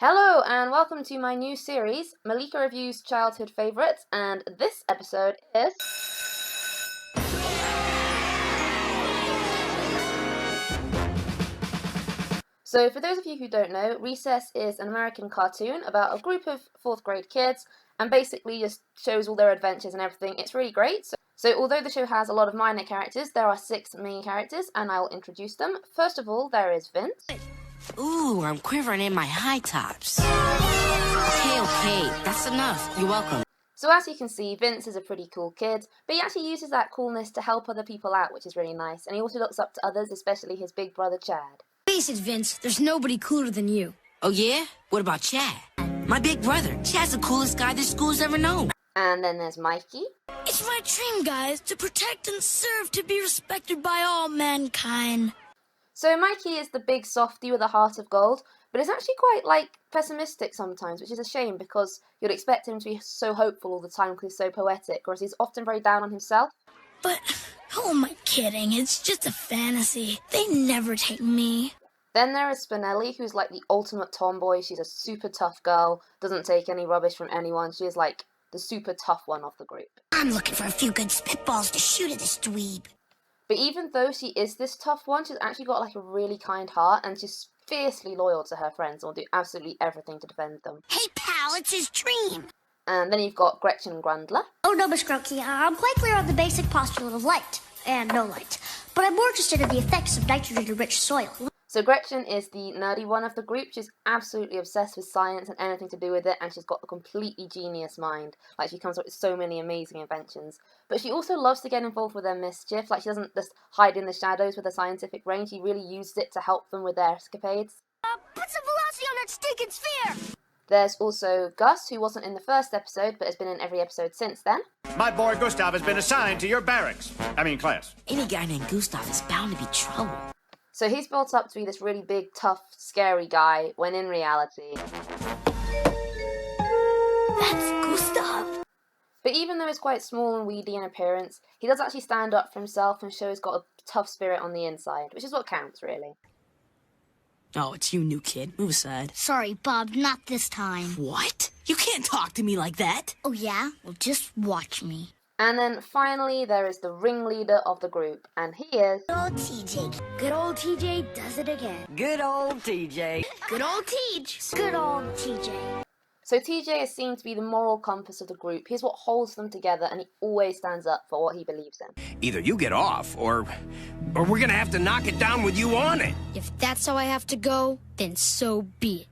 Hello and welcome to my new series, Melika Reviews Childhood Favourites, and this episode is... So for those of you who don't know, Recess is an American cartoon about a group of 4th grade kids and basically just shows all their adventures and everything. It's really great. So although the show has a lot of minor characters, there are 6 main characters and I'll introduce them. First of all, there is Vince. Ooh, I'm quivering in my high tops. Okay, that's enough. You're welcome. So as you can see, Vince is a pretty cool kid, but he actually uses that coolness to help other people out, which is really nice. And he also looks up to others, especially his big brother Chad. Face it, Vince, there's nobody cooler than you. Oh yeah? What about Chad? My big brother. Chad's the coolest guy this school's ever known. And then there's Mikey. It's my dream, guys, to protect and serve, to be respected by all mankind. So Mikey is the big softie with a heart of gold, but is actually quite, pessimistic sometimes, which is a shame because you'd expect him to be so hopeful all the time because he's so poetic, whereas he's often very down on himself. But who am I kidding? It's just a fantasy. They never take me. Then there is Spinelli, who's like the ultimate tomboy. She's a super tough girl, doesn't take any rubbish from anyone. She is like the super tough one of the group. I'm looking for a few good spitballs to shoot at this dweeb. But even though she is this tough one, she's actually got like a really kind heart and she's fiercely loyal to her friends and will do absolutely everything to defend them. Hey, pal, it's his dream. And then you've got Gretchen Grundler. Oh no, Miss Grunky, I'm quite clear on the basic postulate of light and no light, but I'm more interested in the effects of nitrogen-rich soil. So Gretchen is the nerdy one of the group. She's absolutely obsessed with science and anything to do with it, and she's got a completely genius mind. Like, she comes up with so many amazing inventions. But she also loves to get involved with their mischief. Like, she doesn't just hide in the shadows with her scientific brain. She really uses it to help them with their escapades. Put some velocity on that stinking sphere! There's also Gus, who wasn't in the first episode, but has been in every episode since then. My boy Gustav has been assigned to your barracks. Class. Any guy named Gustav is bound to be trouble. So he's built up to be this really big, tough, scary guy, when in reality... That's Gustav! But even though he's quite small and weedy in appearance, he does actually stand up for himself and show he's got a tough spirit on the inside, which is what counts, really. Oh, it's you, new kid. Move aside. Sorry, Bob, not this time. What? You can't talk to me like that. Oh yeah? Well, just watch me. And then finally, there is the ringleader of the group, and he is... Good old TJ. Good old TJ does it again. Good old TJ. Good old Teej. Good old TJ. So TJ is seen to be the moral compass of the group. He's what holds them together, and he always stands up for what he believes in. Either you get off, or we're gonna have to knock it down with you on it. If that's how I have to go, then so be it.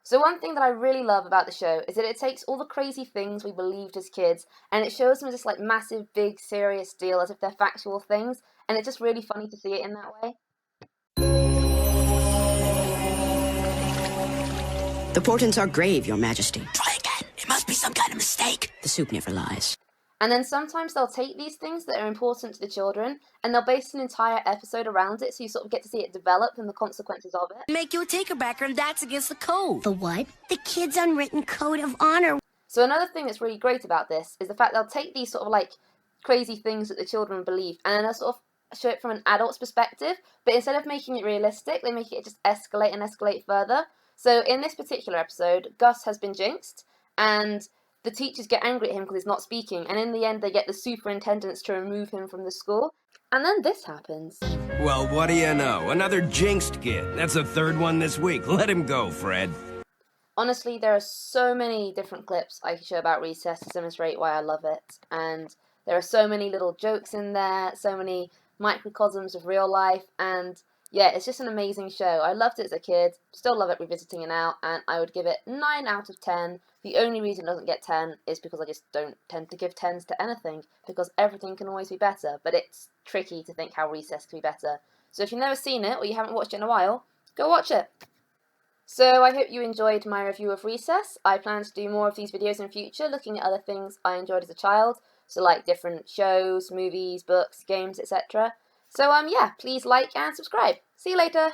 So one thing that I really love about the show is that it takes all the crazy things we believed as kids and it shows them as this like massive, big, serious deal as if they're factual things, and it's just really funny to see it in that way. The portents are grave, Your Majesty. Try again. It must be some kind of mistake. The soup never lies. And then sometimes they'll take these things that are important to the children and they'll base an entire episode around it so you sort of get to see it develop and the consequences of it. Make you a taker-backer, and that's against the code. The what? The kid's unwritten code of honor. So another thing that's really great about this is the fact they'll take these sort of like crazy things that the children believe and then they'll sort of show it from an adult's perspective, but instead of making it realistic, they make it just escalate and escalate further. So in this particular episode, Gus has been jinxed and the teachers get angry at him because he's not speaking, and in the end they get the superintendents to remove him from the school. And then this happens. Well, what do you know? Another jinxed kid. That's the 3rd one this week. Let him go, Fred. Honestly, there are so many different clips I can show about Recess to demonstrate why I love it. And there are so many little jokes in there, so many microcosms of real life, and yeah, it's just an amazing show. I loved it as a kid, still love it revisiting it now, and I would give it 9 out of 10. The only reason it doesn't get 10 is because I just don't tend to give 10s to anything, because everything can always be better, but it's tricky to think how Recess can be better. So if you've never seen it, or you haven't watched it in a while, go watch it. So I hope you enjoyed my review of Recess. I plan to do more of these videos in future, looking at other things I enjoyed as a child, so like different shows, movies, books, games, etc. So yeah, please like and subscribe. See you later!